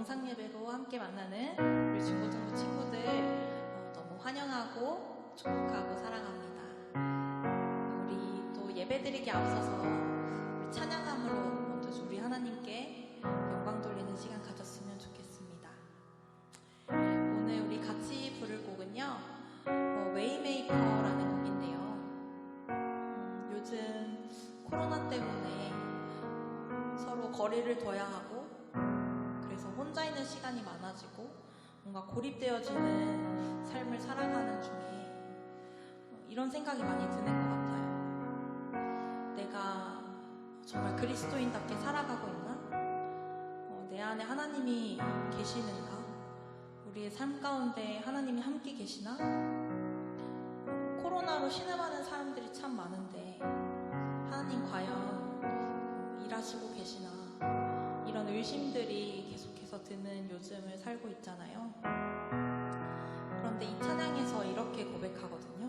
영상 예배로 함께 만나는 우리 중고등부 친구들 너무 환영하고 축복하고 사랑합니다. 우리 또 예배드리기 앞서서 우리 찬양함으로 먼저 우리 하나님께 영광 돌리는 시간 가졌으면 좋겠습니다. 오늘 우리 같이 부를 곡은요, 웨이메이커라는 곡인데요. 요즘 코로나 때문에 서로 거리를 둬야 하고 그래서 혼자 있는 시간이 많아지고 뭔가 고립되어지는 삶을 살아가는 중에 이런 생각이 많이 드는 것 같아요. 내가 정말 그리스도인답게 살아가고 있나? 내 안에 하나님이 계시는가? 우리의 삶 가운데 하나님이 함께 계시나? 코로나로 신음하는 사람들이 참 많은데 하나님 과연 일하시고 계시나? 이런 의심들이 계속해서 드는 요즘을 살고 있잖아요. 그런데 이 찬양에서 이렇게 고백하거든요.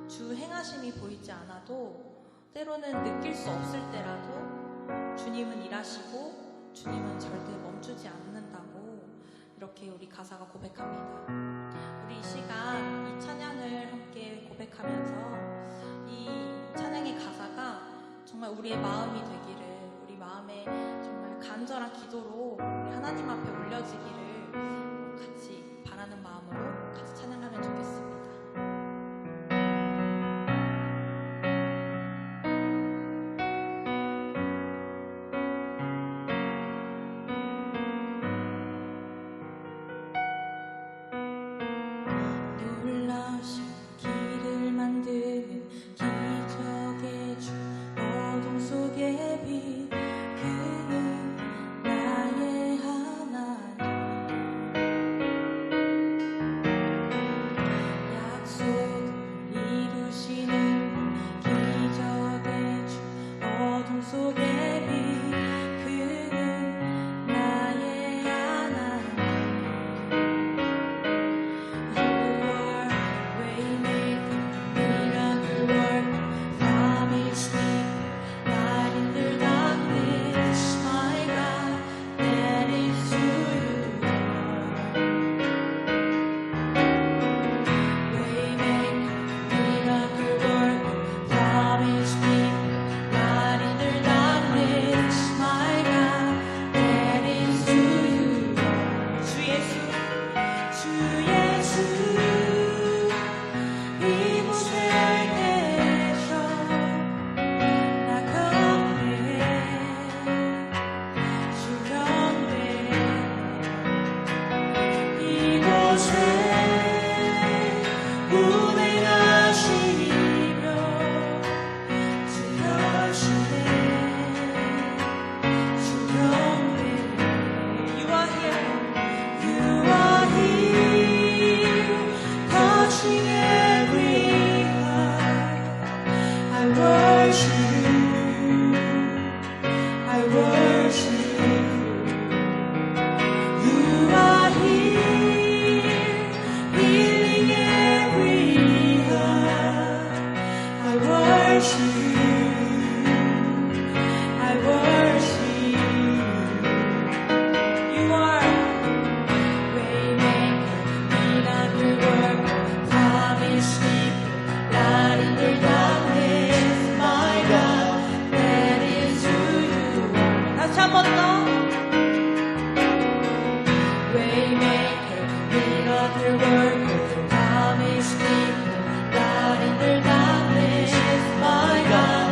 주 행하심이 보이지 않아도 때로는 느낄 수 없을 때라도 주님은 일하시고 주님은 절대 멈추지 않는다고 이렇게 우리 가사가 고백합니다. 우리 이 시간 이 찬양을 함께 고백하면서 이 찬양의 가사가 정말 우리의 마음이 되기를, 우리 마음에 정말 간절한 기도로 우리 하나님 앞에 올려지기를 같이 바라는 마음으로 같이 찬양하면 좋겠습니다. 놀라신 길을 만드는 기적의 주, 어둠 속의 빛, 그는 나의 하나님. 약속을 이루시는 기적의 주, 어둠 속의 빛, 그는 나의 하나님. You are waymaker, miracle worker, promise keeper, light in the darkness, my God, that is who you are. Waymaker, miracle worker, promise keeper, light in the darkness, my God, that is who you are. 주 예수, 주 예수, 이곳에 계셔. 나 곁에 주 곁에 이곳에 운행하시며 주 곁에 주 곁에 You are here, you are here, touching every heart. I worship you, I worship you. You are here, healing every heart. I worship you, I worship you. You are Waymaker, miracle worker, promise keeper, light in the darkness, my God, that is who you are. 다시 한 번 더. Waymaker, miracle worker, promise keeper, light in the darkness, my God,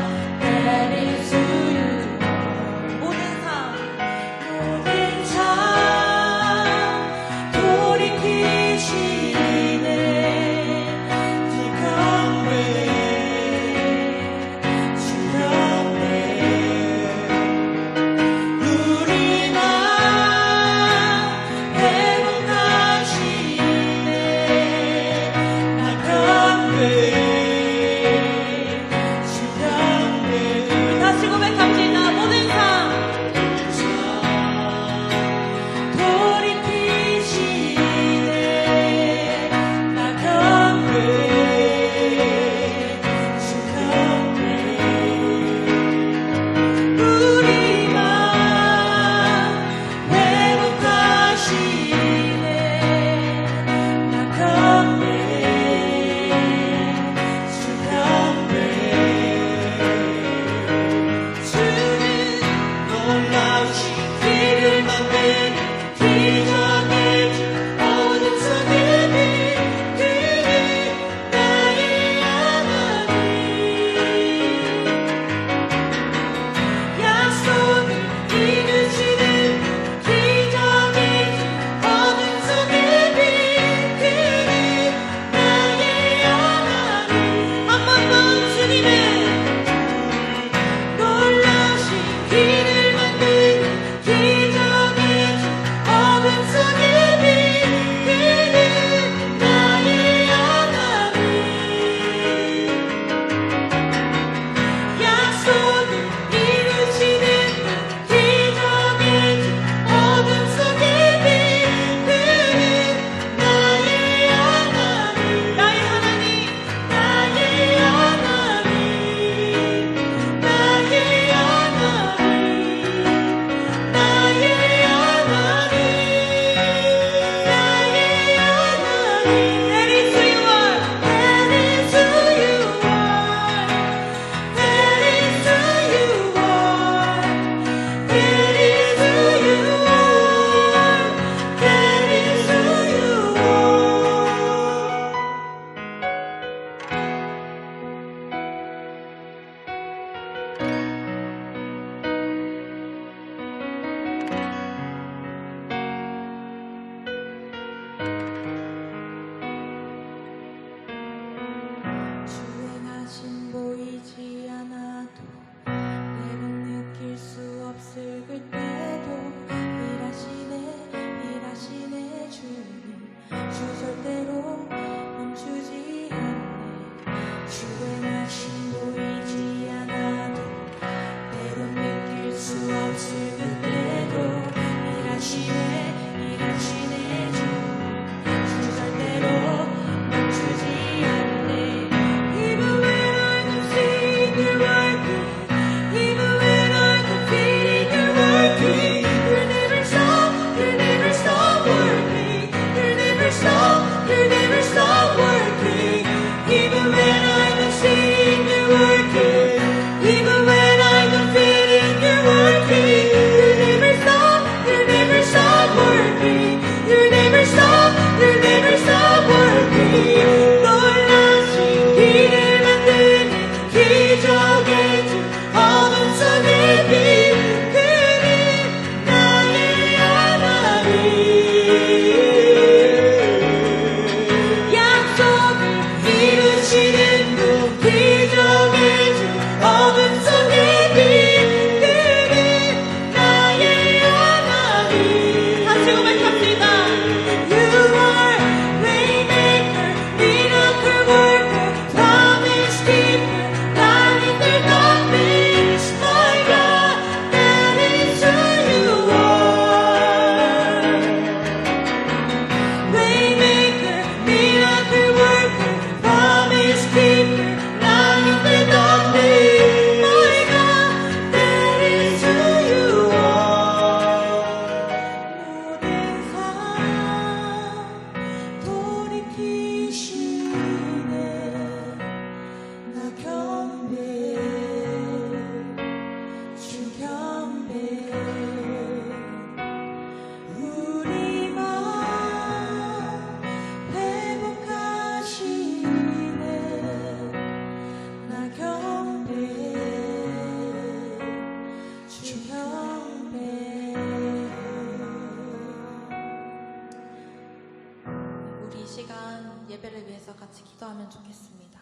기도하면 좋겠습니다.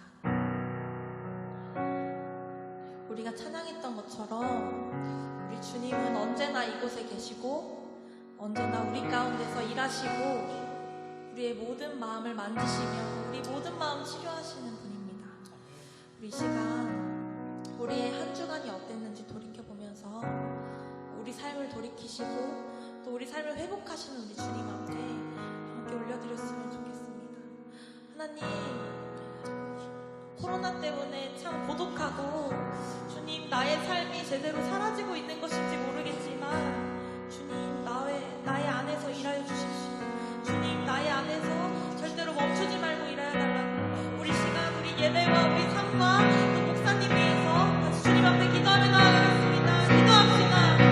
우리가 찬양했던 것처럼 우리 주님은 언제나 이곳에 계시고 언제나 우리 가운데서 일하시고 우리의 모든 마음을 만지시며 우리 모든 마음 치료하시는 분입니다. 우리 시간 우리의 한 주간이 어땠는지 돌이켜보면서 우리 삶을 돌이키시고 또 우리 삶을 회복하시는 우리 주님 앞에 함께 올려드렸으면 좋겠습니다. 하나님, 코로나 때문에 참 고독하고 주님 나의 삶이 제대로 사라지고 있는 것인지 모르겠지만 주님 나의 안에서 일하여 주십시오. 주님 나의 안에서 절대로 멈추지 말고 일하여 달라고 우리 시간 우리 예배와 우리 삶과 또 목사님 위해서 같이 주님 앞에 기도하며 나아가겠습니다. 기도합시다.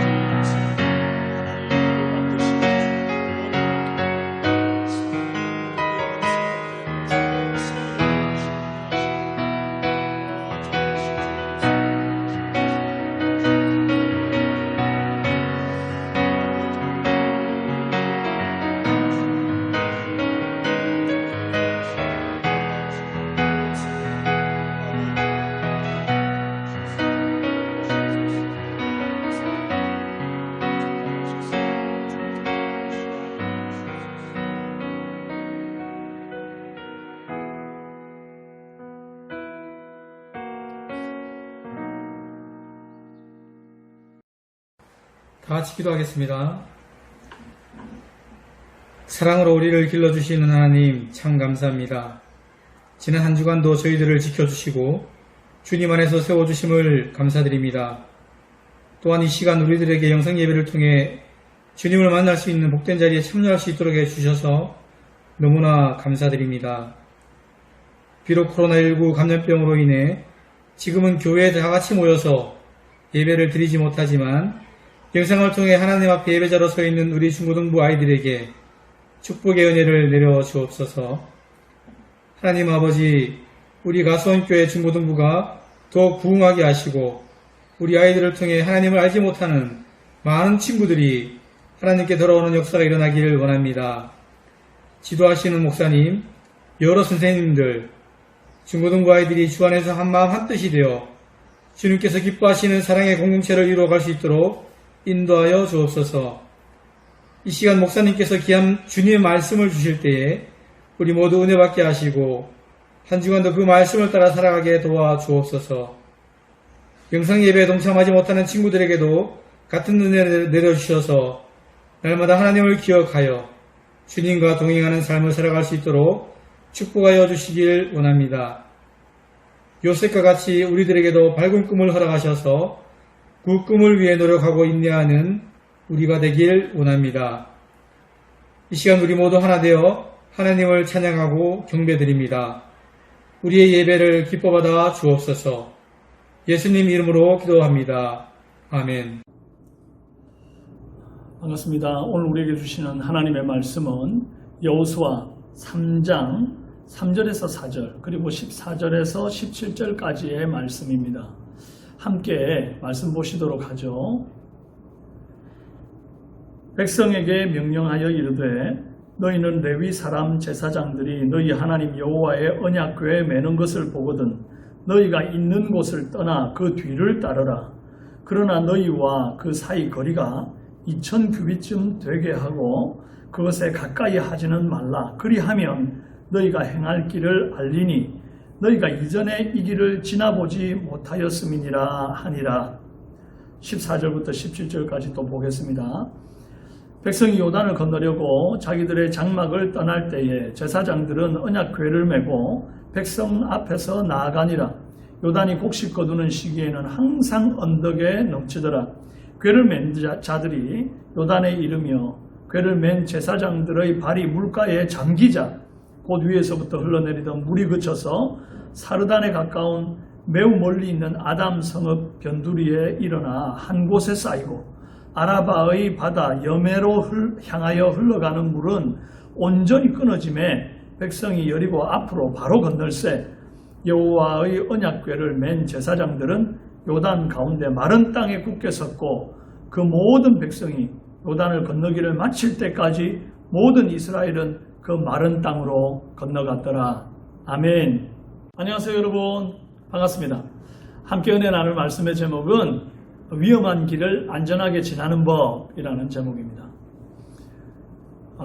다 같이 기도하겠습니다. 사랑으로 우리를 길러주시는 하나님 참 감사합니다. 지난 한 주간도 저희들을 지켜주시고 주님 안에서 세워주심을 감사드립니다. 또한 이 시간 우리들에게 영상 예배를 통해 주님을 만날 수 있는 복된 자리에 참여할 수 있도록 해주셔서 너무나 감사드립니다. 비록 코로나19 감염병으로 인해 지금은 교회에 다 같이 모여서 예배를 드리지 못하지만 영상을 통해 하나님 앞에 예배자로 서 있는 우리 중고등부 아이들에게 축복의 은혜를 내려 주옵소서. 하나님 아버지, 우리 가수원교회 중고등부가 더 부흥하게 하시고 우리 아이들을 통해 하나님을 알지 못하는 많은 친구들이 하나님께 돌아오는 역사가 일어나기를 원합니다. 지도하시는 목사님, 여러 선생님들, 중고등부 아이들이 주 안에서 한마음 한뜻이 되어 주님께서 기뻐하시는 사랑의 공동체를 이루어갈 수 있도록 인도하여 주옵소서. 이 시간 목사님께서 귀한 주님의 말씀을 주실 때에 우리 모두 은혜 받게 하시고 한 주간도 그 말씀을 따라 살아가게 도와주옵소서. 영상 예배에 동참하지 못하는 친구들에게도 같은 은혜를 내려주셔서 날마다 하나님을 기억하여 주님과 동행하는 삶을 살아갈 수 있도록 축복하여 주시길 원합니다. 요셉과 같이 우리들에게도 밝은 꿈을 허락하셔서 그 꿈을 위해 노력하고 인내하는 우리가 되길 원합니다. 이 시간 우리 모두 하나 되어 하나님을 찬양하고 경배드립니다. 우리의 예배를 기뻐받아 주옵소서. 예수님 이름으로 기도합니다. 아멘. 반갑습니다. 오늘 우리에게 주시는 하나님의 말씀은 여호수아 3장 3절에서 4절 그리고 14절에서 17절까지의 말씀입니다. 함께 말씀 보시도록 하죠. 백성에게 명령하여 이르되 너희는 레위 사람 제사장들이 너희 하나님 여호와의 언약궤에 매는 것을 보거든 너희가 있는 곳을 떠나 그 뒤를 따르라. 그러나 너희와 그 사이 거리가 2000규빗쯤 되게 하고 그것에 가까이 하지는 말라. 그리하면 너희가 행할 길을 알리니 너희가 이전에 이 길을 지나보지 못하였음이니라 하니라. 14절부터 17절까지 또 보겠습니다. 백성이 요단을 건너려고 자기들의 장막을 떠날 때에 제사장들은 언약궤를 메고 백성 앞에서 나아가니라. 요단이 곡식 거두는 시기에는 항상 언덕에 넘치더라. 궤를 맨 자들이 요단에 이르며 궤를 맨 제사장들의 발이 물가에 잠기자 곧 위에서부터 흘러내리던 물이 그쳐서 사르단에 가까운 매우 멀리 있는 아담 성읍 변두리에 일어나 한 곳에 쌓이고 아라바의 바다 여메로 향하여 흘러가는 물은 온전히 끊어짐에 백성이 여리고 앞으로 바로 건널세. 여호와의 언약궤를 맨 제사장들은 요단 가운데 마른 땅에 굳게 섰고 그 모든 백성이 요단을 건너기를 마칠 때까지 모든 이스라엘은 그 마른 땅으로 건너갔더라. 아멘. 안녕하세요 여러분. 반갑습니다. 함께 은혜 나눌 말씀의 제목은 위험한 길을 안전하게 지나는 법이라는 제목입니다.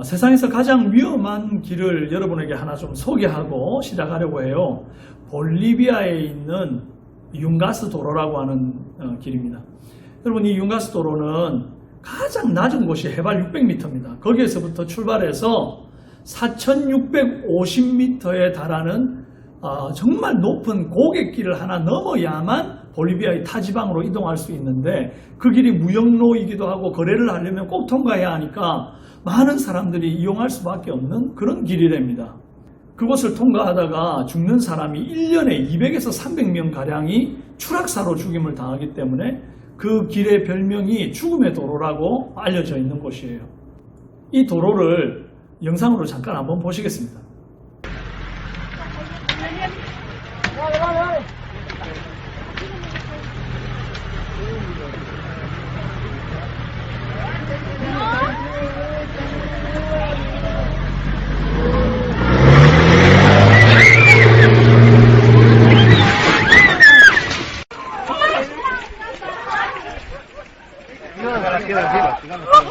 세상에서 가장 위험한 길을 여러분에게 하나 좀 소개하고 시작하려고 해요. 볼리비아에 있는 융가스 도로라고 하는 길입니다. 여러분, 이 융가스 도로는 가장 낮은 곳이 해발 600m입니다. 거기에서부터 출발해서 4,650m에 달하는 정말 높은 고갯길을 하나 넘어야만 볼리비아의 타지방으로 이동할 수 있는데, 그 길이 무역로이기도 하고 거래를 하려면 꼭 통과해야 하니까 많은 사람들이 이용할 수밖에 없는 그런 길이랍니다. 그곳을 통과하다가 죽는 사람이 1년에 200에서 300명 가량이 추락사로 죽임을 당하기 때문에 그 길의 별명이 죽음의 도로라고 알려져 있는 곳이에요. 이 도로를 영상으로 잠깐 한번 보시겠습니다.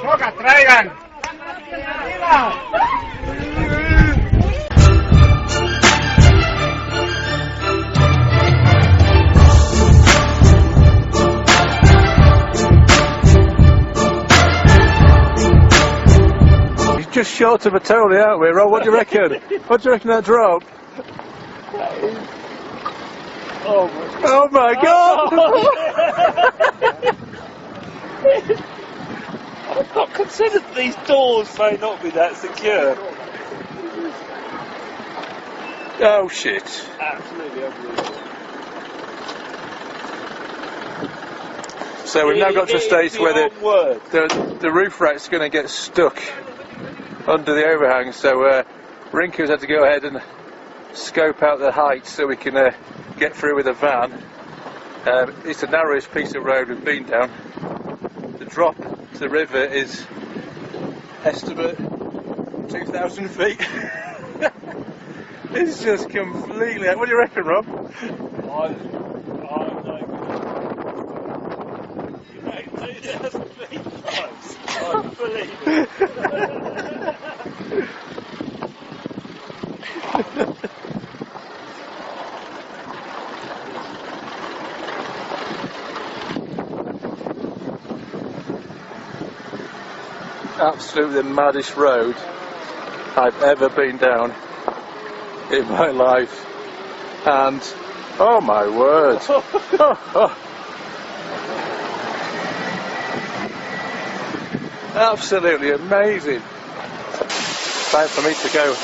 ¡Boca, traigan! He's just short of a Tony, aren't we, Rob? What do you reckon? What do you reckon that drop? Oh my God! I've not considered these doors may not be that secure. Oh shit. Absolutely unbelievable. So we've now got to a stage where the roof rack's going to get stuck under the overhang, so Rinku's had to go ahead and scope out the height so we can get through with a van. It's the narrowest piece of road we've been down. The drop to the river is estimate 2,000 feet. It's just completely... What do you reckon, Rob? I you make 2,000 feet close. Unbelievable. Absolutely the maddest road I've ever been down in my life, and oh my word. Absolutely amazing. Time for me to go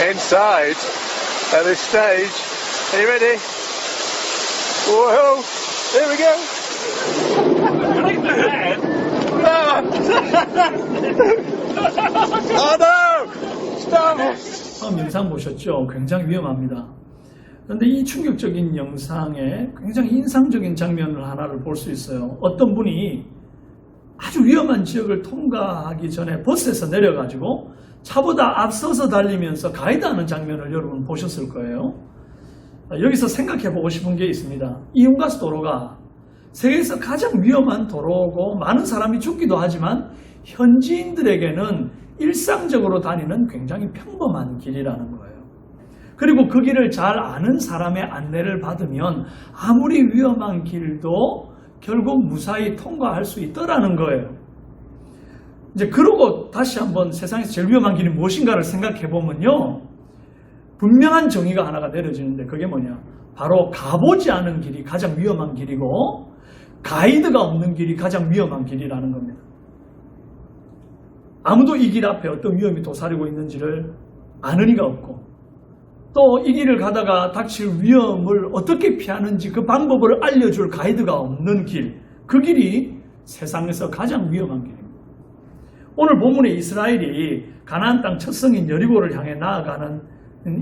inside at this stage. Are you ready? Whoa, here we go. Oh no! Stop it! 처음 영상 보셨죠? 굉장히 위험합니다. 그런데 이 충격적인 영상에 굉장히 인상적인 장면을 하나를 볼 수 있어요. 어떤 분이 아주 위험한 지역을 통과하기 전에 버스에서 내려가지고 차보다 앞서서 달리면서 가이드하는 장면을 여러분 보셨을 거예요. 여기서 생각해 보고 싶은 게 있습니다. 이 융가스 도로가 세계에서 가장 위험한 도로고 많은 사람이 죽기도 하지만 현지인들에게는 일상적으로 다니는 굉장히 평범한 길이라는 거예요. 그리고 그 길을 잘 아는 사람의 안내를 받으면 아무리 위험한 길도 결국 무사히 통과할 수 있더라는 거예요. 이제 그러고 다시 한번 세상에서 제일 위험한 길이 무엇인가를 생각해 보면요, 분명한 정의가 하나가 내려지는데 그게 뭐냐? 바로 가보지 않은 길이 가장 위험한 길이고 가이드가 없는 길이 가장 위험한 길이라는 겁니다. 아무도 이 길 앞에 어떤 위험이 도사리고 있는지를 아는 이가 없고, 또 이 길을 가다가 닥칠 위험을 어떻게 피하는지 그 방법을 알려줄 가이드가 없는 길, 그 길이 세상에서 가장 위험한 길입니다. 오늘 본문에 이스라엘이 가나안 땅 첫 성인 여리고를 향해 나아가는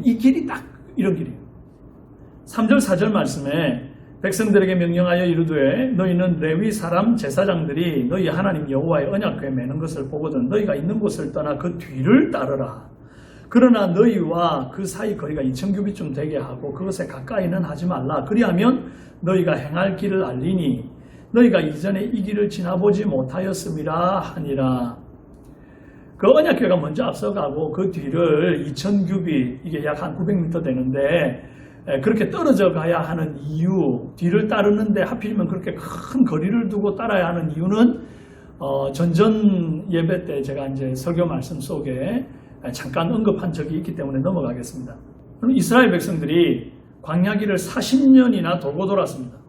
이 길이 딱 이런 길이에요. 3절 4절 말씀에 백성들에게 명령하여 이르되 너희는 레위 사람 제사장들이 너희 하나님 여호와의 언약궤에 매는 것을 보거든 너희가 있는 곳을 떠나 그 뒤를 따르라. 그러나 너희와 그 사이 거리가 2000규빗쯤 되게 하고 그것에 가까이는 하지 말라. 그리하면 너희가 행할 길을 알리니 너희가 이전에 이 길을 지나보지 못하였음이라 하니라. 그 언약궤가 먼저 앞서가고 그 뒤를 2000규빗, 이게 약 한 900m 되는데 그렇게 떨어져 가야 하는 이유, 뒤를 따르는데 하필이면 그렇게 큰 거리를 두고 따라야 하는 이유는 전전 예배 때 제가 이제 설교 말씀 속에 잠깐 언급한 적이 있기 때문에 넘어가겠습니다. 그럼 이스라엘 백성들이 광야길을 40년이나 돌고 돌았습니다.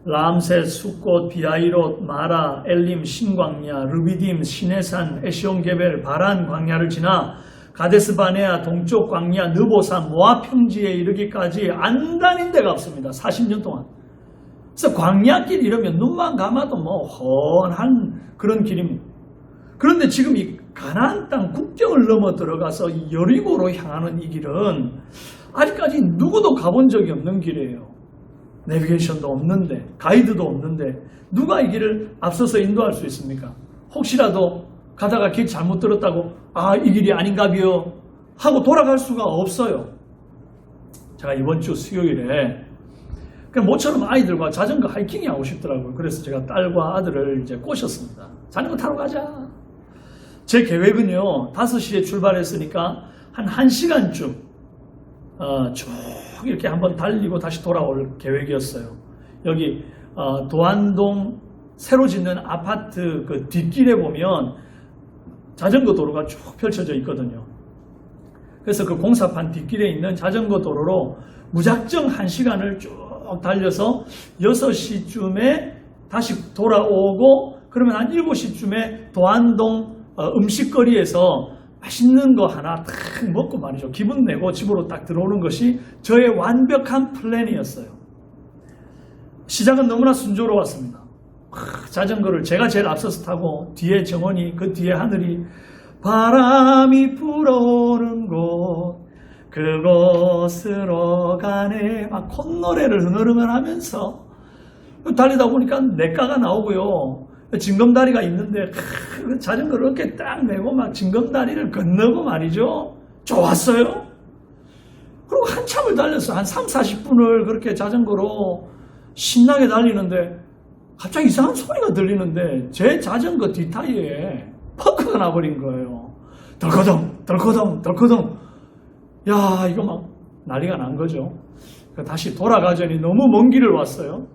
람셋, 숫꽃, 비아이롯, 마라, 엘림, 신광야, 르비딤, 시내산, 에시온게벨, 바란 광야를 지나 가데스 바네아, 동쪽 광야, 느보산, 모압 평지에 이르기까지 안 다닌 데가 없습니다. 40년 동안. 그래서 광야길 이러면 눈만 감아도 뭐 훤한 그런 길입니다. 그런데 지금 이 가나안 땅 국경을 넘어 들어가서 이 여리고로 향하는 이 길은 아직까지 누구도 가본 적이 없는 길이에요. 내비게이션도 없는데, 가이드도 없는데 누가 이 길을 앞서서 인도할 수 있습니까? 혹시라도 가다가 길 잘못 들었다고 이 길이 아닌가비요 하고 돌아갈 수가 없어요. 제가 이번 주 수요일에 모처럼 아이들과 자전거 하이킹이 하고 싶더라고요. 그래서 제가 딸과 아들을 이제 꼬셨습니다. 자전거 타러 가자. 제 계획은요, 5시에 출발했으니까 한 1시간쯤 쭉 이렇게 한번 달리고 다시 돌아올 계획이었어요. 여기 도안동 새로 짓는 아파트 그 뒷길에 보면 자전거 도로가 쭉 펼쳐져 있거든요. 그래서 그 공사판 뒷길에 있는 자전거 도로로 무작정 1시간을 쭉 달려서 6시쯤에 다시 돌아오고 그러면 한 7시쯤에 도안동 음식거리에서 맛있는 거 하나 딱 먹고 말이죠. 기분 내고 집으로 딱 들어오는 것이 저의 완벽한 플랜이었어요. 시작은 너무나 순조로웠습니다. 자전거를 제가 제일 앞서서 타고 뒤에 정원이, 그 뒤에 하늘이, 바람이 불어오는 곳 그곳으로 가네, 막 콧노래를 흥얼흥얼하면서 달리다 보니까 냇가가 나오고요. 징검다리가 있는데 자전거를 이렇게 딱 메고 막 징검다리를 건너고 말이죠. 좋았어요. 그리고 한참을 달렸어요. 한 3, 40분을 그렇게 자전거로 신나게 달리는데 갑자기 이상한 소리가 들리는데 제 자전거 뒷타이어에 펑크가 나버린 거예요. 덜커덩 덜커덩 덜커덩. 야, 이거 막 난리가 난 거죠. 다시 돌아가자니 너무 먼 길을 왔어요.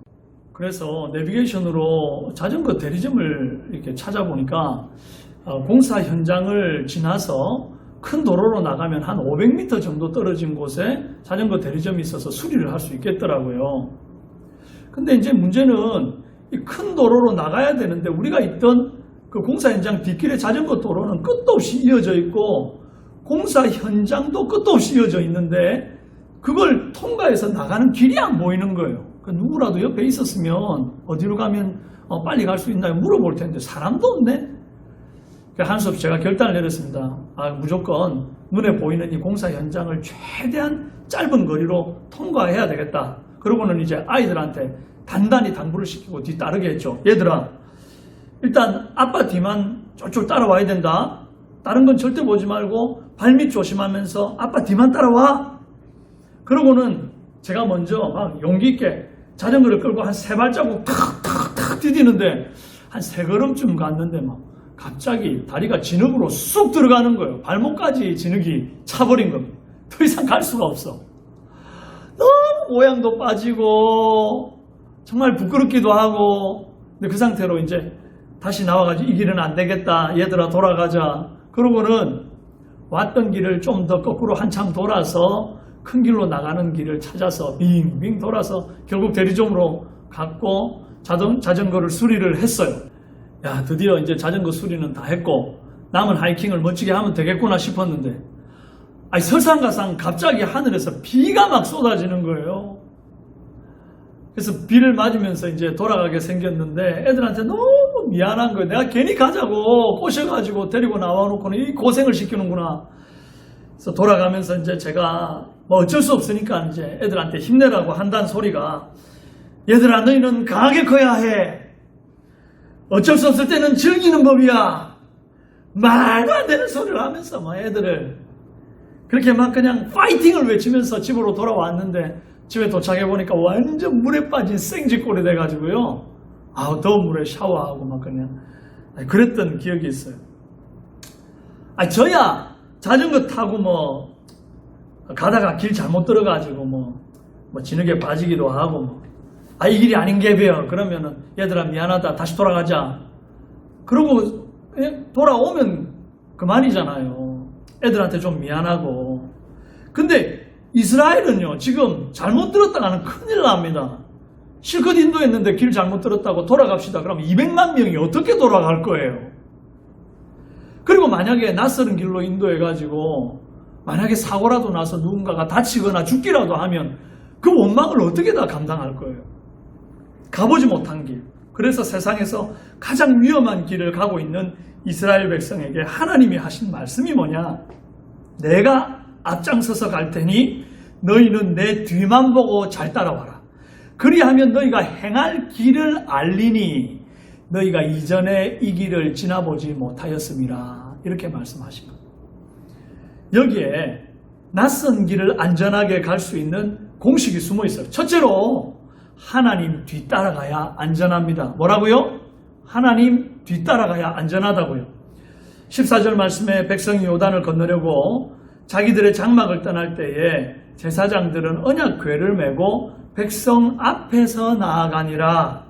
그래서 내비게이션으로 자전거 대리점을 이렇게 찾아보니까 공사 현장을 지나서 큰 도로로 나가면 한 500m 정도 떨어진 곳에 자전거 대리점이 있어서 수리를 할 수 있겠더라고요. 근데 이제 문제는 이 큰 도로로 나가야 되는데 우리가 있던 그 공사 현장 뒷길의 자전거 도로는 끝도 없이 이어져 있고 공사 현장도 끝도 없이 이어져 있는데 그걸 통과해서 나가는 길이 안 보이는 거예요. 누구라도 옆에 있었으면 어디로 가면 빨리 갈 수 있나요? 물어볼 텐데 사람도 없네. 한수 없이 제가 결단을 내렸습니다. 무조건 눈에 보이는 이 공사 현장을 최대한 짧은 거리로 통과해야 되겠다. 그러고는 이제 아이들한테 단단히 당부를 시키고 뒤따르게 했죠. 얘들아, 일단 아빠 뒤만 쫄쫄 따라와야 된다. 다른 건 절대 보지 말고 발밑 조심하면서 아빠 뒤만 따라와. 그러고는 제가 먼저 막 용기 있게 자전거를 끌고 한 3발자국 탁탁탁 디디는데 한 3걸음쯤 갔는데 막 갑자기 다리가 진흙으로 쑥 들어가는 거예요. 발목까지 진흙이 차버린 겁니다. 더 이상 갈 수가 없어. 너무 모양도 빠지고 정말 부끄럽기도 하고. 근데 그 상태로 이제 다시 나와가지고 이 길은 안 되겠다. 얘들아 돌아가자. 그러고는 왔던 길을 좀 더 거꾸로 한참 돌아서 큰 길로 나가는 길을 찾아서 빙빙 돌아서 결국 대리점으로 갔고 자전거를 수리를 했어요. 야, 드디어 이제 자전거 수리는 다 했고 남은 하이킹을 멋지게 하면 되겠구나 싶었는데 설상가상 갑자기 하늘에서 비가 막 쏟아지는 거예요. 그래서 비를 맞으면서 이제 돌아가게 생겼는데 애들한테 너무 미안한 거예요. 내가 괜히 가자고 꼬셔가지고 데리고 나와놓고는 이 고생을 시키는구나. 그래서 돌아가면서 이제 제가 뭐 어쩔 수 없으니까 이제 애들한테 힘내라고 한다는 소리가, 얘들아 너희는 강하게 커야 해. 어쩔 수 없을 때는 즐기는 법이야. 말도 안 되는 소리를 하면서 뭐 애들을 그렇게 막 그냥 파이팅을 외치면서 집으로 돌아왔는데 집에 도착해 보니까 완전 물에 빠진 생쥐꼴이 돼가지고요. 더운 물에 샤워하고 막 그냥 그랬던 기억이 있어요. 저야 자전거 타고 뭐 가다가 길 잘못 들어가지고 뭐 진흙에 빠지기도 하고 이 길이 아닌 게벼 그러면은 얘들아 미안하다 다시 돌아가자 그러고 돌아오면 그만이잖아요. 애들한테 좀 미안하고. 근데 이스라엘은요 지금 잘못 들었다가는 큰일 납니다. 실컷 인도했는데 길 잘못 들었다고 돌아갑시다. 그럼 200만 명이 어떻게 돌아갈 거예요? 그리고 만약에 낯설은 길로 인도해가지고 만약에 사고라도 나서 누군가가 다치거나 죽기라도 하면 그 원망을 어떻게 다 감당할 거예요? 가보지 못한 길. 그래서 세상에서 가장 위험한 길을 가고 있는 이스라엘 백성에게 하나님이 하신 말씀이 뭐냐? 내가 앞장서서 갈 테니 너희는 내 뒤만 보고 잘 따라와라. 그리하면 너희가 행할 길을 알리니 너희가 이전에 이 길을 지나보지 못하였음이라. 이렇게 말씀하십니다. 여기에 낯선 길을 안전하게 갈 수 있는 공식이 숨어 있어요. 첫째로 하나님 뒤따라가야 안전합니다. 뭐라고요? 하나님 뒤따라가야 안전하다고요. 14절 말씀에 백성이 요단을 건너려고 자기들의 장막을 떠날 때에 제사장들은 언약궤를 메고 백성 앞에서 나아가니라.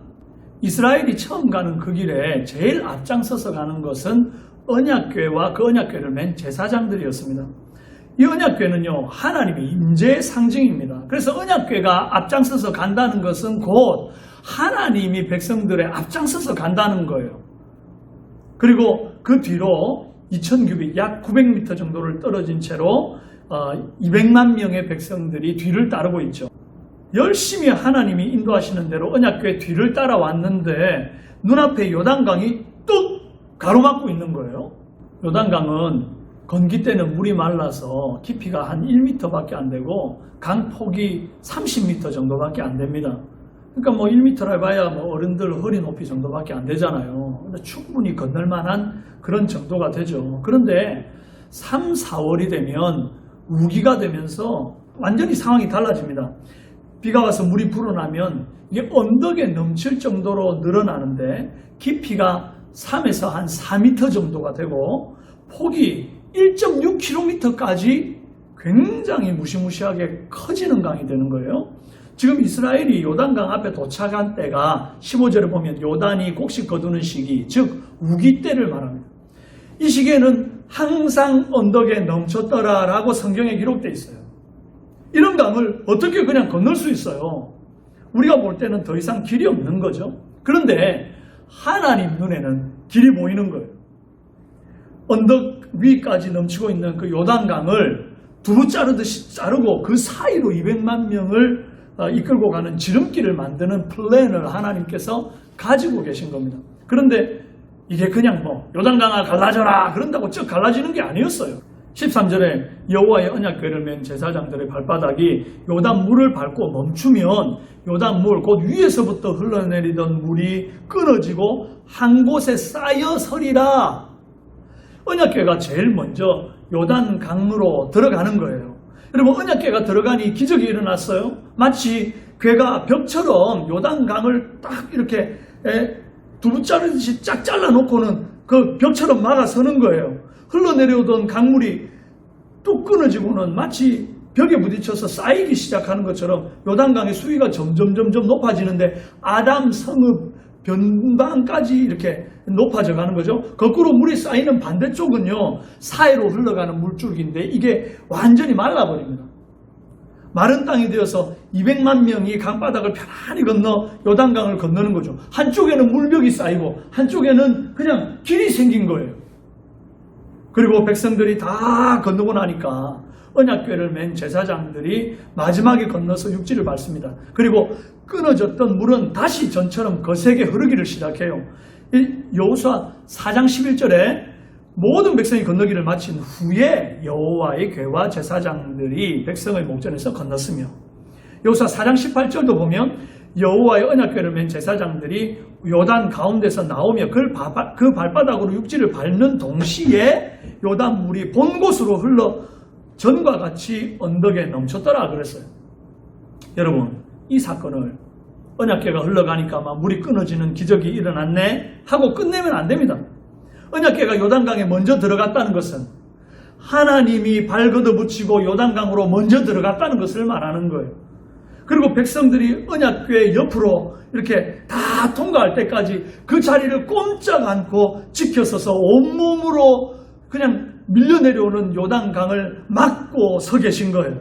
이스라엘이 처음 가는 그 길에 제일 앞장서서 가는 것은 언약궤와 그 언약궤를 맨 제사장들이었습니다. 이 언약궤는요 하나님의 임재의 상징입니다. 그래서 언약궤가 앞장서서 간다는 것은 곧 하나님이 백성들의 앞장서서 간다는 거예요. 그리고 그 뒤로 2000규빗 약 900m 정도를 떨어진 채로 200만 명의 백성들이 뒤를 따르고 있죠. 열심히 하나님이 인도하시는 대로 언약궤 뒤를 따라왔는데 눈앞에 요단강이 뚝 가로막고 있는 거예요. 요단강은 건기 때는 물이 말라서 깊이가 한 1m밖에 안 되고 강 폭이 30m 정도밖에 안 됩니다. 그러니까 뭐 1m라 해봐야 뭐 어른들 허리 높이 정도밖에 안 되잖아요. 충분히 건널 만한 그런 정도가 되죠. 그런데 3, 4월이 되면 우기가 되면서 완전히 상황이 달라집니다. 비가 와서 물이 불어나면 이게 언덕에 넘칠 정도로 늘어나는데 깊이가 3에서 한 4m 정도가 되고 폭이 1.6km까지 굉장히 무시무시하게 커지는 강이 되는 거예요. 지금 이스라엘이 요단강 앞에 도착한 때가 15절에 보면 요단이 곡식 거두는 시기, 즉 우기 때를 말합니다. 이 시기에는 항상 언덕에 넘쳤더라라고 성경에 기록되어 있어요. 이런 강을 어떻게 그냥 건널 수 있어요? 우리가 볼 때는 더 이상 길이 없는 거죠. 그런데 하나님 눈에는 길이 보이는 거예요. 언덕 위까지 넘치고 있는 그 요단강을 두루 자르듯이 자르고 그 사이로 200만 명을 이끌고 가는 지름길을 만드는 플랜을 하나님께서 가지고 계신 겁니다. 그런데 이게 그냥 뭐 요단강아 갈라져라 그런다고 쭉 갈라지는 게 아니었어요. 13절에 여호와의 언약궤를 맨 제사장들의 발바닥이 요단 물을 밟고 멈추면 요단 물 곧 위에서부터 흘러내리던 물이 끊어지고 한 곳에 쌓여 서리라. 언약궤가 제일 먼저 요단 강으로 들어가는 거예요. 여러분 언약궤가 들어가니 기적이 일어났어요. 마치 궤가 벽처럼 요단 강을 딱 이렇게 두루 자르듯이 쫙 잘라놓고는 그 벽처럼 막아서는 거예요. 흘러내려오던 강물이 뚝 끊어지고는 마치 벽에 부딪혀서 쌓이기 시작하는 것처럼 요단강의 수위가 점점 높아지는데 아담 성읍 변방까지 이렇게 높아져 가는 거죠. 거꾸로 물이 쌓이는 반대쪽은요 사해로 흘러가는 물줄기인데 이게 완전히 말라버립니다. 마른 땅이 되어서 200만 명이 강바닥을 편안히 건너 요단강을 건너는 거죠. 한쪽에는 물벽이 쌓이고 한쪽에는 그냥 길이 생긴 거예요. 그리고 백성들이 다 건너고 나니까 언약궤를 맨 제사장들이 마지막에 건너서 육지를 밟습니다. 그리고 끊어졌던 물은 다시 전처럼 거세게 흐르기를 시작해요. 여호수아 4장 11절에 모든 백성이 건너기를 마친 후에 여호와의 궤와 제사장들이 백성의 목전에서 건넜으며 여호수아 4장 18절도 보면 여호와의 언약궤를 맨 제사장들이 요단 가운데서 나오며 그 발바닥으로 육지를 밟는 동시에 요단 물이 본 곳으로 흘러 전과 같이 언덕에 넘쳤더라 그랬어요. 여러분, 이 사건을 언약궤가 흘러가니까 막 물이 끊어지는 기적이 일어났네 하고 끝내면 안 됩니다. 언약궤가 요단강에 먼저 들어갔다는 것은 하나님이 발 걷어붙이고 요단강으로 먼저 들어갔다는 것을 말하는 거예요. 그리고 백성들이 언약궤 옆으로 이렇게 다 통과할 때까지 그 자리를 꼼짝 않고 지켜서서 온몸으로 그냥 밀려 내려오는 요단강을 막고 서 계신 거예요.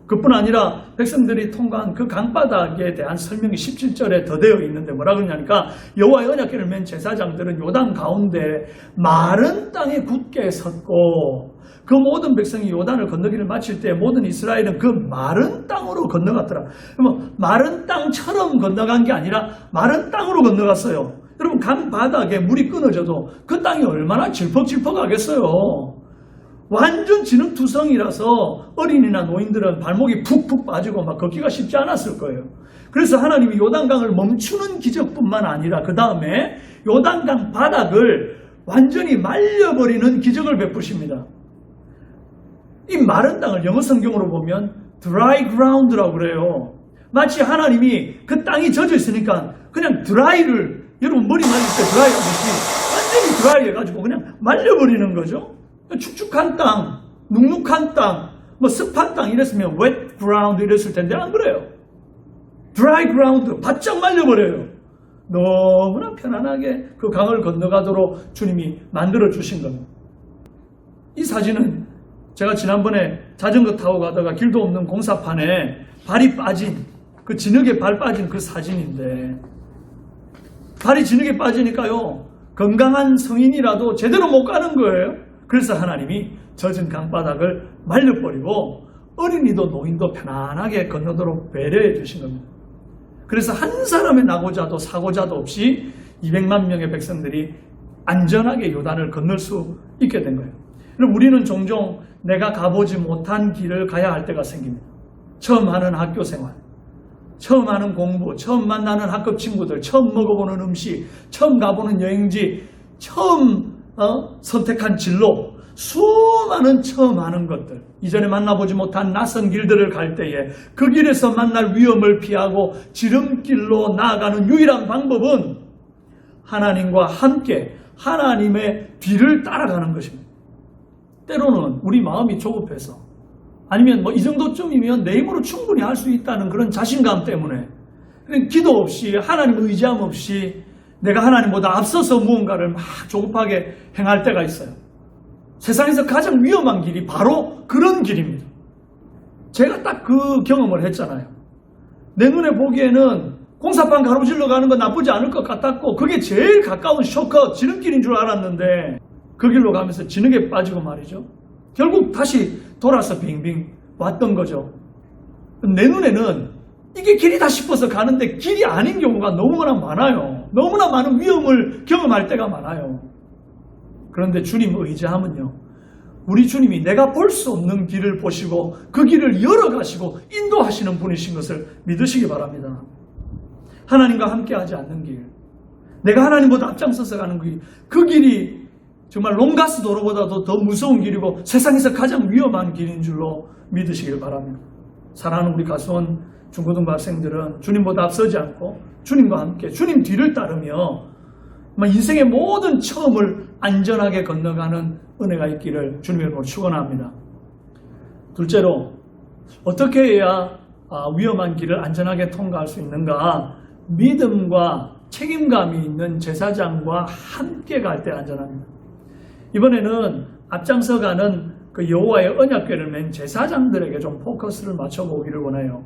그뿐 아니라 백성들이 통과한 그 강바닥에 대한 설명이 17절에 더 되어 있는데 뭐라 그러냐니까 여호와의 언약궤를 맨 제사장들은 요단 가운데 마른 땅에 굳게 섰고 그 모든 백성이 요단을 건너기를 마칠 때 모든 이스라엘은 그 마른 땅으로 건너갔더라. 그러면 마른 땅처럼 건너간 게 아니라 마른 땅으로 건너갔어요. 여러분, 강바닥에 물이 끊어져도 그 땅이 얼마나 질퍽질퍽하겠어요. 완전 진흙투성이라서 어린이나 노인들은 발목이 푹푹 빠지고 막 걷기가 쉽지 않았을 거예요. 그래서 하나님이 요단강을 멈추는 기적뿐만 아니라 그 다음에 요단강 바닥을 완전히 말려버리는 기적을 베푸십니다. 이 마른 땅을 영어 성경으로 보면 dry ground라고 그래요. 마치 하나님이 그 땅이 젖어 있으니까 그냥 드라이를, 여러분 머리 말릴 때 드라이 하듯이 완전히 드라이 해가지고 그냥 말려버리는 거죠. 축축한 땅, 눅눅한 땅, 뭐 습한 땅 이랬으면 wet ground 이랬을 텐데 안 그래요. dry ground, 바짝 말려버려요. 너무나 편안하게 그 강을 건너가도록 주님이 만들어 주신 겁니다. 이 사진은 제가 지난번에 자전거 타고 가다가 길도 없는 공사판에 발이 빠진, 그 진흙에 발 빠진 그 사진인데, 발이 진흙에 빠지니까요, 건강한 성인이라도 제대로 못 가는 거예요. 그래서 하나님이 젖은 강바닥을 말려버리고 어린이도 노인도 편안하게 건너도록 배려해 주신 겁니다. 그래서 한 사람의 나고자도 사고자도 없이 200만 명의 백성들이 안전하게 요단을 건널 수 있게 된 거예요. 그럼 우리는 종종 내가 가보지 못한 길을 가야 할 때가 생깁니다. 처음 하는 학교 생활, 처음 하는 공부, 처음 만나는 학급 친구들, 처음 먹어보는 음식, 처음 가보는 여행지, 처음 선택한 진로, 수많은 처음 하는 것들, 이전에 만나보지 못한 낯선 길들을 갈 때에 그 길에서 만날 위험을 피하고 지름길로 나아가는 유일한 방법은 하나님과 함께 하나님의 뒤를 따라가는 것입니다. 때로는 우리 마음이 조급해서, 아니면 뭐 이 정도쯤이면 내 힘으로 충분히 할 수 있다는 그런 자신감 때문에 그냥 기도 없이, 하나님 의지함 없이 내가 하나님보다 앞서서 무언가를 막 조급하게 행할 때가 있어요. 세상에서 가장 위험한 길이 바로 그런 길입니다. 제가 딱 그 경험을 했잖아요. 내 눈에 보기에는 공사판 가로질러 가는 건 나쁘지 않을 것 같았고 그게 제일 가까운 쇼컷, 지름길인 줄 알았는데 그 길로 가면서 진흙에 빠지고 말이죠. 결국 다시 돌아서 빙빙 왔던 거죠. 내 눈에는 이게 길이다 싶어서 가는데 길이 아닌 경우가 너무나 많아요. 너무나 많은 위험을 경험할 때가 많아요. 그런데 주님 의지하면요, 우리 주님이 내가 볼 수 없는 길을 보시고 그 길을 열어가시고 인도하시는 분이신 것을 믿으시기 바랍니다. 하나님과 함께하지 않는 길, 내가 하나님보다 앞장서서 가는 길, 그 길이 정말 롱가스 도로보다도 더 무서운 길이고 세상에서 가장 위험한 길인 줄로 믿으시길 바랍니다. 사랑하는 우리 가수원 중고등부 학생들은 주님보다 앞서지 않고 주님과 함께 주님 뒤를 따르며 인생의 모든 처음을 안전하게 건너가는 은혜가 있기를 주님의 이름으로 축원합니다. 둘째로, 어떻게 해야 위험한 길을 안전하게 통과할 수 있는가? 믿음과 책임감이 있는 제사장과 함께 갈 때 안전합니다. 이번에는 앞장서 가는 그 여호와의 언약궤를 맨 제사장들에게 좀 포커스를 맞춰보기를 원해요.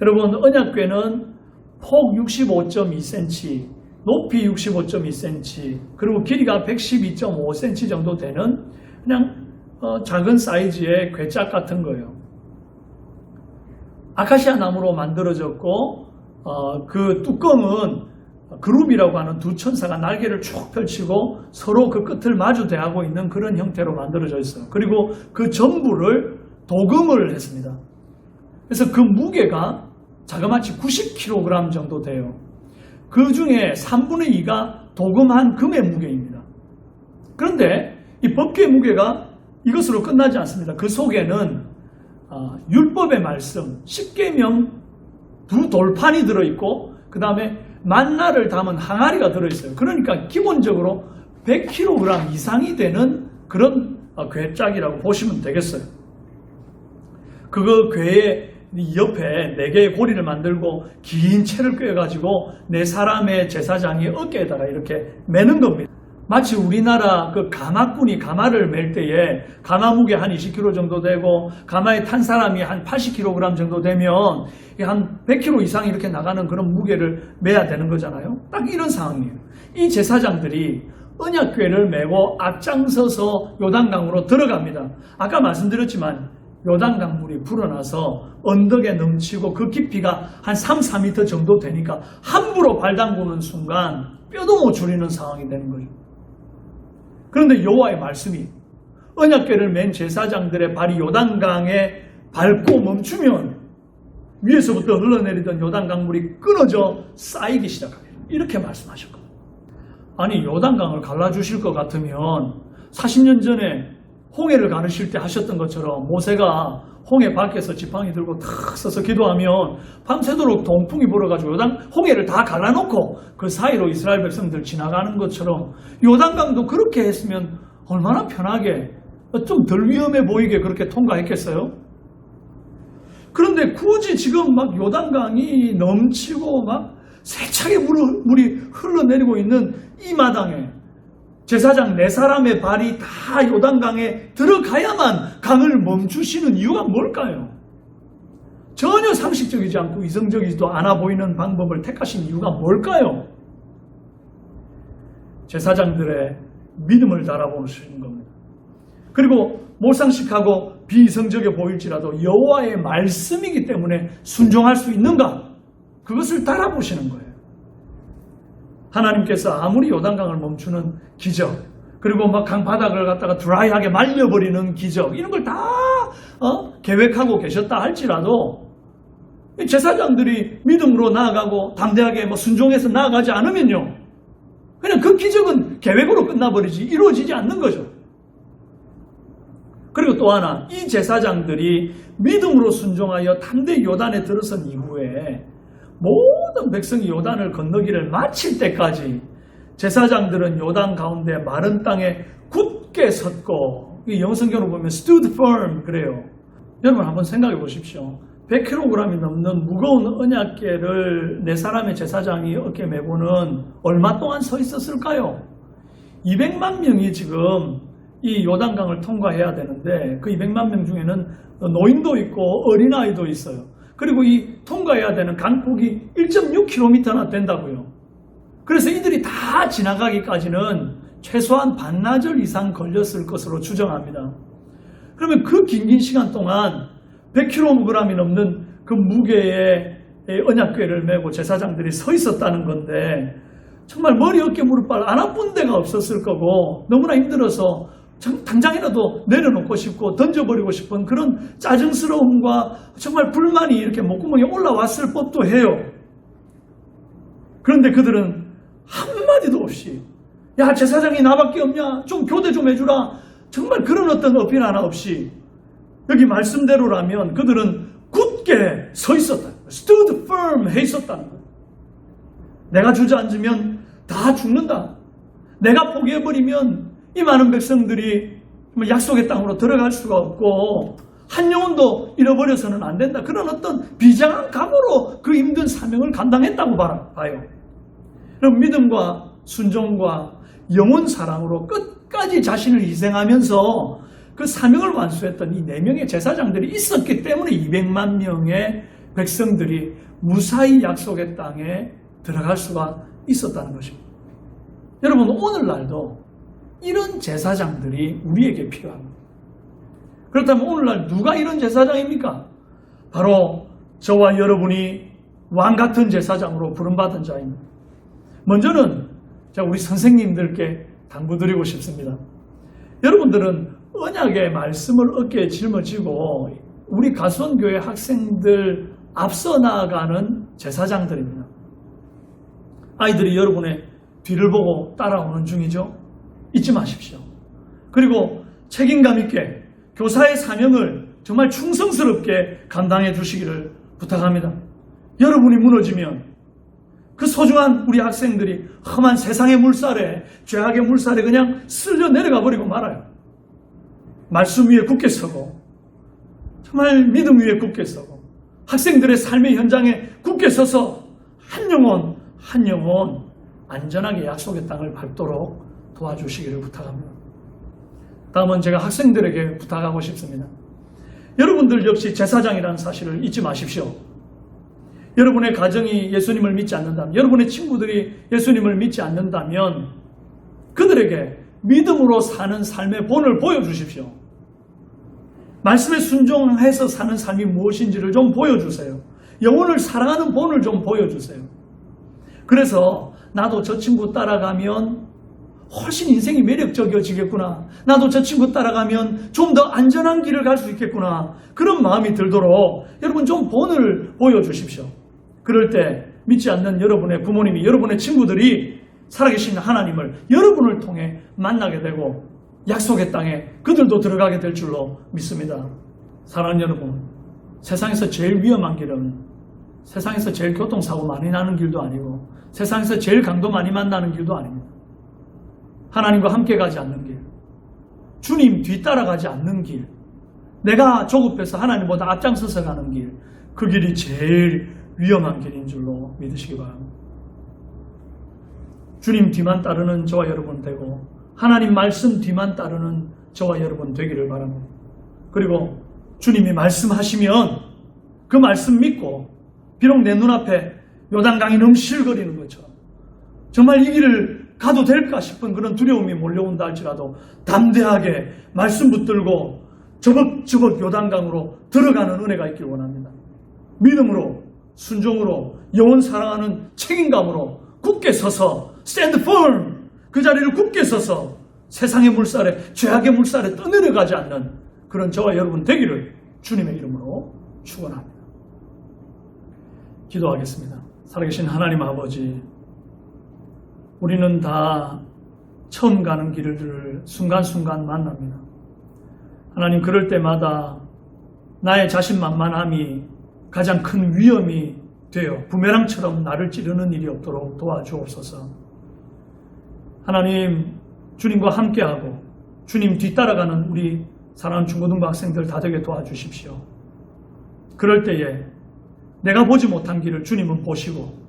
여러분, 언약궤는 폭 65.2cm, 높이 65.2cm, 그리고 길이가 112.5cm 정도 되는 그냥 작은 사이즈의 궤짝 같은 거예요. 아카시아 나무로 만들어졌고 그 뚜껑은 그룹이라고 하는 두 천사가 날개를 쭉 펼치고 서로 그 끝을 마주 대하고 있는 그런 형태로 만들어져 있어요. 그리고 그 전부를 도금을 했습니다. 그래서 그 무게가 자그마치 90kg 정도 돼요. 그 중에 3분의 2가 도금한 금의 무게입니다. 그런데 이 법궤 무게가 이것으로 끝나지 않습니다. 그 속에는 율법의 말씀, 10계명 두 돌판이 들어있고 그 다음에 만나를 담은 항아리가 들어있어요. 그러니까 기본적으로 100kg 이상이 되는 그런 궤짝이라고 보시면 되겠어요. 그거 궤의 옆에 4개의 고리를 만들고 긴 채를 꿰가지고 4사람의 제사장이 어깨에다가 이렇게 매는 겁니다. 마치 우리나라 그 가마꾼이 가마를 맬 때에 가마 무게 한 20kg 정도 되고 가마에 탄 사람이 한 80kg 정도 되면 한 100kg 이상 이렇게 나가는 그런 무게를 매야 되는 거잖아요. 딱 이런 상황이에요. 이 제사장들이 언약궤를 메고 앞장서서 요단강으로 들어갑니다. 아까 말씀드렸지만 요단강물이 불어나서 언덕에 넘치고 그 깊이가 한 3, 4m 정도 되니까 함부로 발 담그는 순간 뼈도 못 줄이는 상황이 되는 거예요. 그런데 여호와의 말씀이 언약궤를 맨 제사장들의 발이 요단강에 밟고 멈추면 위에서부터 흘러내리던 요단강물이 끊어져 쌓이기 시작합니다. 이렇게 말씀하셨거든요. 아니 요단강을 갈라주실 것 같으면 40년 전에 홍해를 가르실 때 하셨던 것처럼 모세가 홍해 밖에서 지팡이 들고 탁 서서 기도하면 밤새도록 동풍이 불어가지고 홍해를 다 갈라놓고 그 사이로 이스라엘 백성들 지나가는 것처럼 요단강도 그렇게 했으면 얼마나 편하게 좀 덜 위험해 보이게 그렇게 통과했겠어요? 그런데 굳이 지금 막 요단강이 넘치고 막 세차게 물이 흘러내리고 있는 이 마당에 제사장 4사람의 발이 다 요단강에 들어가야만 강을 멈추시는 이유가 뭘까요? 전혀 상식적이지 않고 이성적이지도 않아 보이는 방법을 택하신 이유가 뭘까요? 제사장들의 믿음을 달아보시는 겁니다. 그리고 몰상식하고 비이성적에 보일지라도 여호와의 말씀이기 때문에 순종할 수 있는가? 그것을 달아보시는 거예요. 하나님께서 아무리 요단강을 멈추는 기적, 그리고 막 강바닥을 갖다가 드라이하게 말려버리는 기적, 이런 걸 다 계획하고 계셨다 할지라도 제사장들이 믿음으로 나아가고 담대하게 순종해서 나아가지 않으면요, 그냥 그 기적은 계획으로 끝나버리지 이루어지지 않는 거죠. 그리고 또 하나, 이 제사장들이 믿음으로 순종하여 담대히 요단에 들어선 이후에 모든 백성이 요단을 건너기를 마칠 때까지 제사장들은 요단 가운데 마른 땅에 굳게 섰고, 이 영성경으로 보면 stood firm 그래요. 여러분 한번 생각해 보십시오. 100kg이 넘는 무거운 언약궤를 4사람의 제사장이 어깨 메고는 얼마 동안 서 있었을까요? 200만 명이 지금 이 요단강을 통과해야 되는데 그 200만 명 중에는 노인도 있고 어린아이도 있어요. 그리고 이 통과해야 되는 강폭이 1.6km나 된다고요. 그래서 이들이 다 지나가기까지는 최소한 반나절 이상 걸렸을 것으로 추정합니다. 그러면 그 긴 시간 동안 100kg이 넘는 그 무게의 언약궤를 메고 제사장들이 서 있었다는 건데 정말 머리, 어깨, 무릎, 발 안 아픈 데가 없었을 거고 너무나 힘들어서 당장이라도 내려놓고 싶고 던져버리고 싶은 그런 짜증스러움과 정말 불만이 이렇게 목구멍에 올라왔을 법도 해요. 그런데 그들은 한마디도 없이 야 제사장이 나밖에 없냐? 좀 교대 좀 해주라. 정말 그런 어떤 어필 하나 없이 여기 말씀대로라면 그들은 굳게 서 있었다. stood firm 해 있었다는 거예요. 내가 주저앉으면 다 죽는다. 내가 포기해버리면 이 많은 백성들이 약속의 땅으로 들어갈 수가 없고 한 영혼도 잃어버려서는 안 된다. 그런 어떤 비장한 각오로 그 힘든 사명을 감당했다고 봐요. 그럼 믿음과 순종과 영혼 사랑으로 끝까지 자신을 희생하면서 그 사명을 완수했던 이 4명의 제사장들이 있었기 때문에 200만 명의 백성들이 무사히 약속의 땅에 들어갈 수가 있었다는 것입니다. 여러분 오늘날도 이런 제사장들이 우리에게 필요합니다. 그렇다면 오늘날 누가 이런 제사장입니까? 바로 저와 여러분이 왕 같은 제사장으로 부름받은 자입니다. 먼저는 제가 우리 선생님들께 당부드리고 싶습니다. 여러분들은 언약의 말씀을 어깨에 짊어지고 우리 가수원교회 학생들 앞서 나아가는 제사장들입니다. 아이들이 여러분의 뒤를 보고 따라오는 중이죠. 잊지 마십시오. 그리고 책임감 있게 교사의 사명을 정말 충성스럽게 감당해 주시기를 부탁합니다. 여러분이 무너지면 그 소중한 우리 학생들이 험한 세상의 물살에, 죄악의 물살에 그냥 쓸려 내려가 버리고 말아요. 말씀 위에 굳게 서고, 정말 믿음 위에 굳게 서고, 학생들의 삶의 현장에 굳게 서서 한 영혼 안전하게 약속의 땅을 밟도록 도와주시기를 부탁합니다. 다음은 제가 학생들에게 부탁하고 싶습니다. 여러분들 역시 제사장이라는 사실을 잊지 마십시오. 여러분의 가정이 예수님을 믿지 않는다면, 여러분의 친구들이 예수님을 믿지 않는다면 그들에게 믿음으로 사는 삶의 본을 보여주십시오. 말씀에 순종해서 사는 삶이 무엇인지를 좀 보여주세요. 영혼을 사랑하는 본을 좀 보여주세요. 그래서 나도 저 친구 따라가면 훨씬 인생이 매력적이어지겠구나. 나도 저 친구 따라가면 좀 더 안전한 길을 갈 수 있겠구나. 그런 마음이 들도록 여러분 좀 본을 보여주십시오. 그럴 때 믿지 않는 여러분의 부모님이, 여러분의 친구들이 살아계신 하나님을 여러분을 통해 만나게 되고 약속의 땅에 그들도 들어가게 될 줄로 믿습니다. 사랑하는 여러분, 세상에서 제일 위험한 길은 세상에서 제일 교통사고 많이 나는 길도 아니고 세상에서 제일 강도 많이 만나는 길도 아닙니다. 하나님과 함께 가지 않는 길, 주님 뒤따라가지 않는 길, 내가 조급해서 하나님보다 앞장서서 가는 길, 그 길이 제일 위험한 길인 줄로 믿으시기 바랍니다. 주님 뒤만 따르는 저와 여러분 되고 하나님 말씀 뒤만 따르는 저와 여러분 되기를 바랍니다. 그리고 주님이 말씀하시면 그 말씀 믿고 비록 내 눈앞에 요단강이 넘실거리는 것처럼 정말 이 길을 가도 될까 싶은 그런 두려움이 몰려온다 할지라도 담대하게 말씀 붙들고 저벅저벅 요단강으로 들어가는 은혜가 있길 원합니다. 믿음으로, 순종으로, 영혼 사랑하는 책임감으로 굳게 서서 stand firm, 그 자리를 굳게 서서 세상의 물살에, 죄악의 물살에 떠내려가지 않는 그런 저와 여러분 되기를 주님의 이름으로 축원합니다. 기도하겠습니다. 살아계신 하나님 아버지, 우리는 다 처음 가는 길을 순간순간 만납니다. 하나님, 그럴 때마다 나의 자신만만함이 가장 큰 위험이 되어 부메랑처럼 나를 찌르는 일이 없도록 도와주옵소서. 하나님, 주님과 함께하고 주님 뒤따라가는 우리 사랑하는 중고등부 학생들 다 되게 도와주십시오. 그럴 때에 내가 보지 못한 길을 주님은 보시고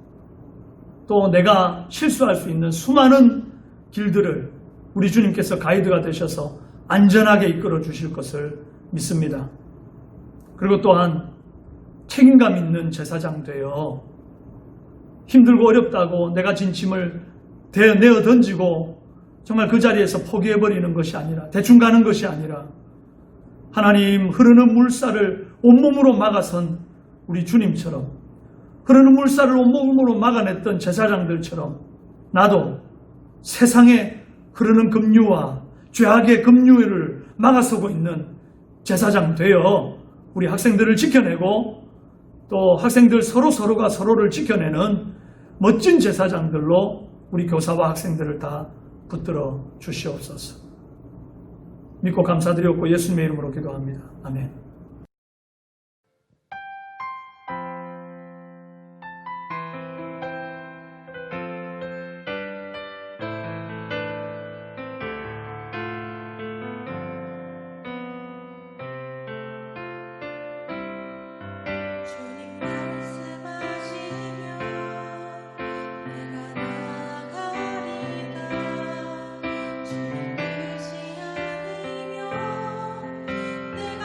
또 내가 실수할 수 있는 수많은 길들을 우리 주님께서 가이드가 되셔서 안전하게 이끌어 주실 것을 믿습니다. 그리고 또한 책임감 있는 제사장 되어 힘들고 어렵다고 내가 진 짐을 내어 던지고 정말 그 자리에서 포기해버리는 것이 아니라, 대충 가는 것이 아니라 하나님, 흐르는 물살을 온몸으로 막아선 우리 주님처럼, 흐르는 물살을 온몸으로 막아냈던 제사장들처럼 나도 세상에 흐르는 급류와 죄악의 급류를 막아서고 있는 제사장 되어 우리 학생들을 지켜내고 또 학생들 서로가 서로를 지켜내는 멋진 제사장들로 우리 교사와 학생들을 다 붙들어 주시옵소서. 믿고 감사드렸고 예수님의 이름으로 기도합니다. 아멘. 주님 말씀하시며 내가 나아가리다. 주님 뜻이 아니면 내가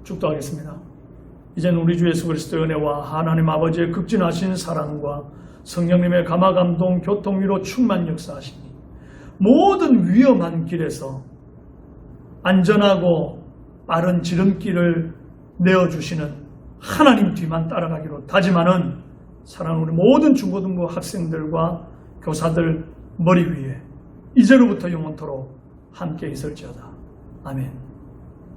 축도하겠습니다. 이제는 우리 주 예수 그리스도의 은혜와 하나님 아버지의 극진하신 사랑과 성령님의 감화 감동 교통 위로 충만 역사하시니 모든 위험한 길에서 안전하고 빠른 지름길을 내어주시는 하나님 뒤만 따라가기로 다짐하는 사랑하는 우리 모든 중고등부 학생들과 교사들 머리 위에 이제로부터 영원토록 함께 있을지어다. 아멘.